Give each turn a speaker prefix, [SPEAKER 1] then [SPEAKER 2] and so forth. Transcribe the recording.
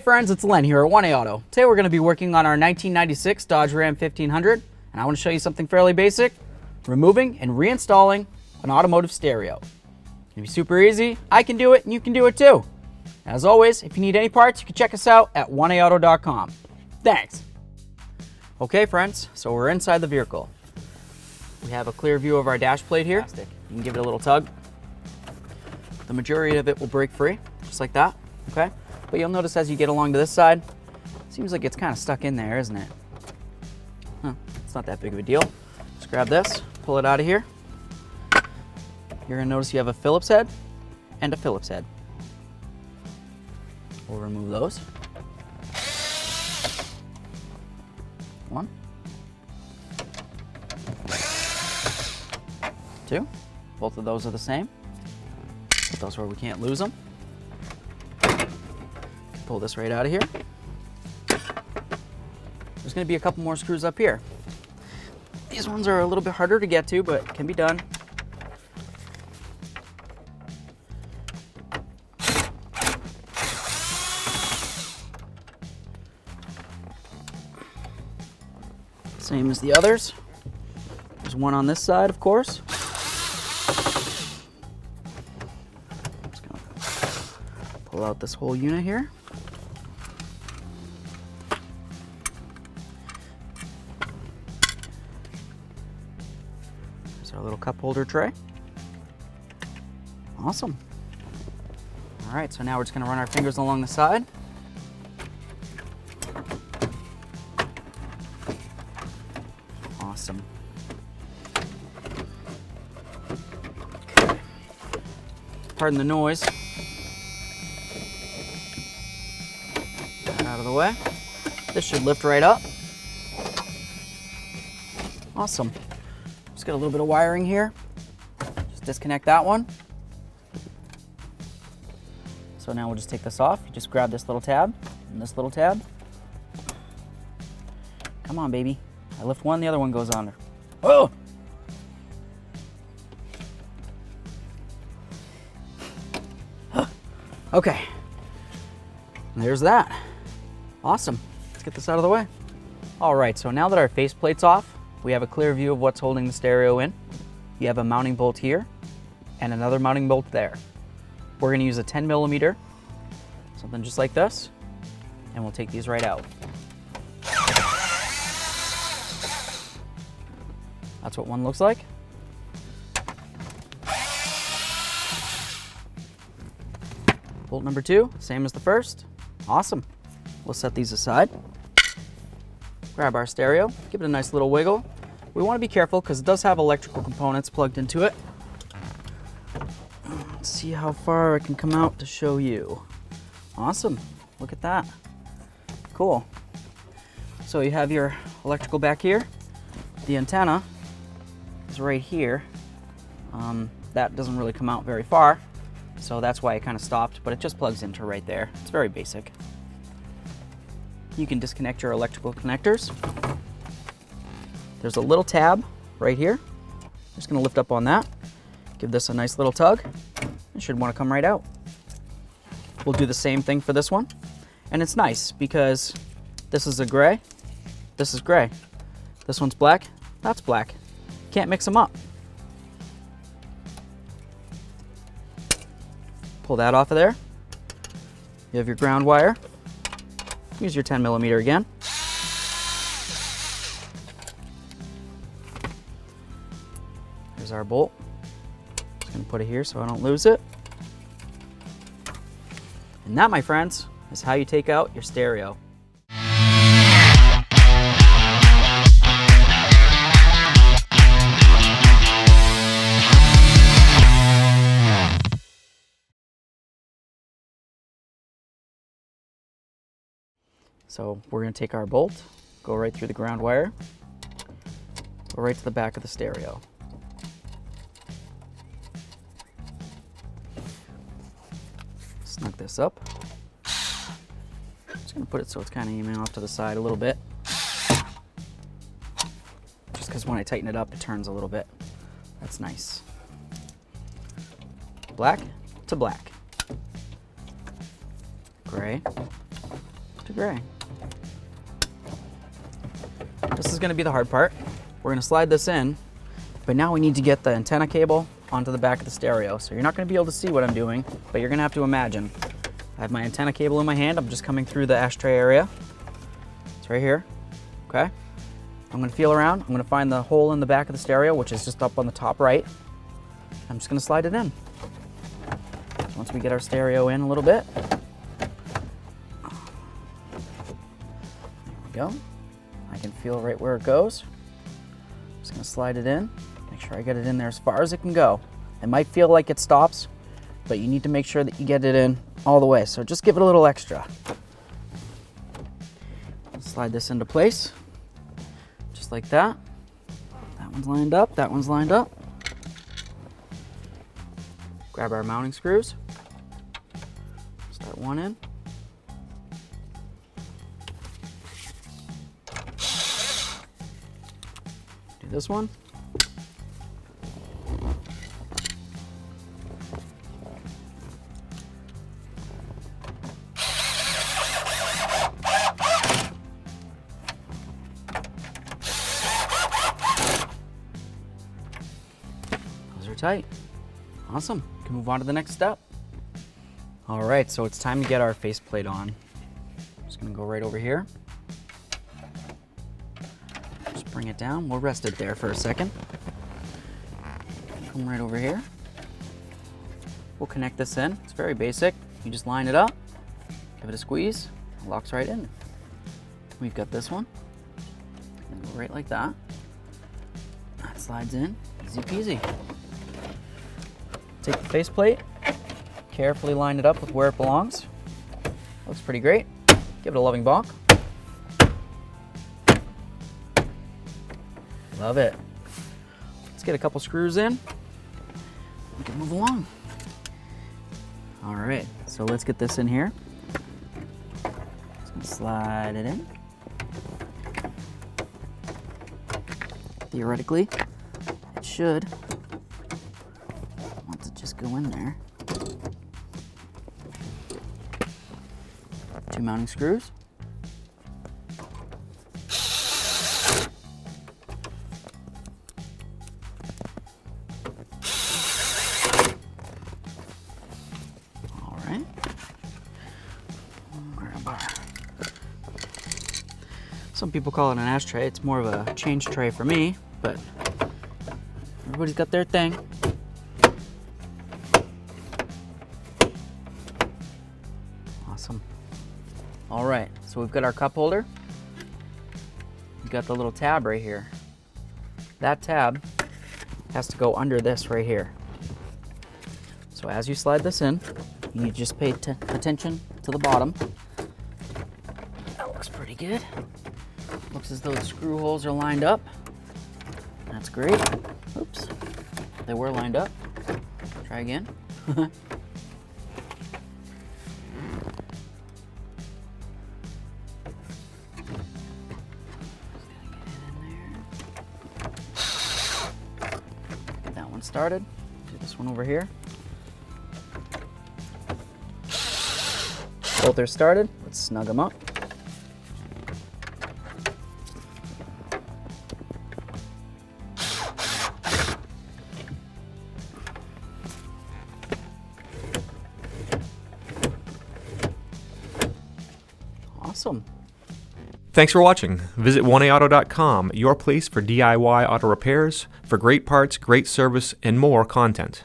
[SPEAKER 1] Hey friends, it's Len here at 1A Auto. Today we're going to be working on our 1996 Dodge Ram 1500, and I want to show you something fairly basic: removing and reinstalling an automotive stereo. It's going to be super easy. I can do it and you can do it too. As always, if you need any parts, you can check us out at 1aauto.com. Thanks. Okay friends, so we're inside the vehicle. We have a clear view of our dash plate here. You can give it a little tug. The majority of it will break free, just like that, okay? But you'll notice as you get along to this side, it seems like it's kind of stuck in there, isn't it? Huh, it's not that big of a deal. Just grab this, pull it out of here. You're gonna notice you have a Phillips head and a Phillips head. We'll remove those. One. Two. Both of those are the same. Put those where we can't lose them. Pull this right out of here. There's going to be a couple more screws up here. These ones are a little bit harder to get to, but can be done. Same as the others. There's one on this side, of course. Just gonna pull out this whole unit here. There's our little cup holder tray. Awesome. All right, so now we're just gonna run our fingers along the side. Awesome. Okay. Pardon the noise. That out of the way. This should lift right up. Awesome. Just got a little bit of wiring here. Just disconnect that one. So now we'll just take this off. You just grab this little tab and this little tab. Come on, baby. I lift one, the other one goes on there. Oh! Okay. There's that. Awesome. Let's get this out of the way. All right, so now that our faceplate's off, we have a clear view of what's holding the stereo in. You have a mounting bolt here and another mounting bolt there. We're going to use a 10mm, something just like this, and we'll take these right out. That's what one looks like. Bolt number two, same as the first. Awesome. We'll set these aside. Grab our stereo, give it a nice little wiggle. We want to be careful because it does have electrical components plugged into it. Let's see how far I can come out to show you. Awesome. Look at that. Cool. So you have your electrical back here. The antenna is right here. That doesn't really come out very far, so that's why it kind of stopped, but it just plugs into right there. It's very basic. You can disconnect your electrical connectors. There's a little tab right here. Just gonna lift up on that. Give this a nice little tug. It should want to come right out. We'll do the same thing for this one. And it's nice because this is a gray, this is gray. This one's black, that's black. Can't mix them up. Pull that off of there. You have your ground wire. Use your 10mm again. There's our bolt. Just gonna put it here so I don't lose it. And that, my friends, is how you take out your stereo. So we're going to take our bolt, go right through the ground wire, go right to the back of the stereo. Snug this up. Just going to put it so it's kind of aiming off to the side a little bit. Just because when I tighten it up, it turns a little bit. That's nice. Black to black. Gray to gray. This is going to be the hard part. We're going to slide this in, but now we need to get the antenna cable onto the back of the stereo. So you're not going to be able to see what I'm doing, but you're going to have to imagine. I have my antenna cable in my hand. I'm just coming through the ashtray area. It's right here, okay? I'm going to feel around. I'm going to find the hole in the back of the stereo, which is just up on the top right. I'm just going to slide it in. Once we get our stereo in a little bit. There we go. I can feel right where it goes. I'm just going to slide it in. Make sure I get it in there as far as it can go. It might feel like it stops, but you need to make sure that you get it in all the way. So just give it a little extra. Slide this into place, just like that. That one's lined up, that one's lined up. Grab our mounting screws. Start one in. Do this one. Those are tight. Awesome. We can move on to the next step. All right, so it's time to get our faceplate on. I'm just gonna go right over here. Just bring it down. We'll rest it there for a second. Come right over here. We'll connect this in. It's very basic. You just line it up, give it a squeeze, it locks right in. We've got this one. And go right like that. That slides in, easy peasy. Take the faceplate, carefully line it up with where it belongs. Looks pretty great. Give it a loving bonk. Love it. Let's get a couple screws in. We can move along. All right, so let's get this in here. Just gonna slide it in. Theoretically, it should. Want to just go in there. 2 mounting screws. All right. Grab our. Some people call it an ashtray. It's more of a change tray for me, but everybody's got their thing. Awesome. All right, so we've got our cup holder. We've got the little tab right here. That tab has to go under this right here. So as you slide this in, you just pay attention to the bottom. That looks pretty good. Looks as though the screw holes are lined up. That's great. Oops, they were lined up. Try again. Get that one started. Do this one over here. Both are started. Let's snug them up. Awesome.
[SPEAKER 2] Thanks for watching. Visit 1aauto.com, your place for DIY auto repairs, for great parts, great service, and more content.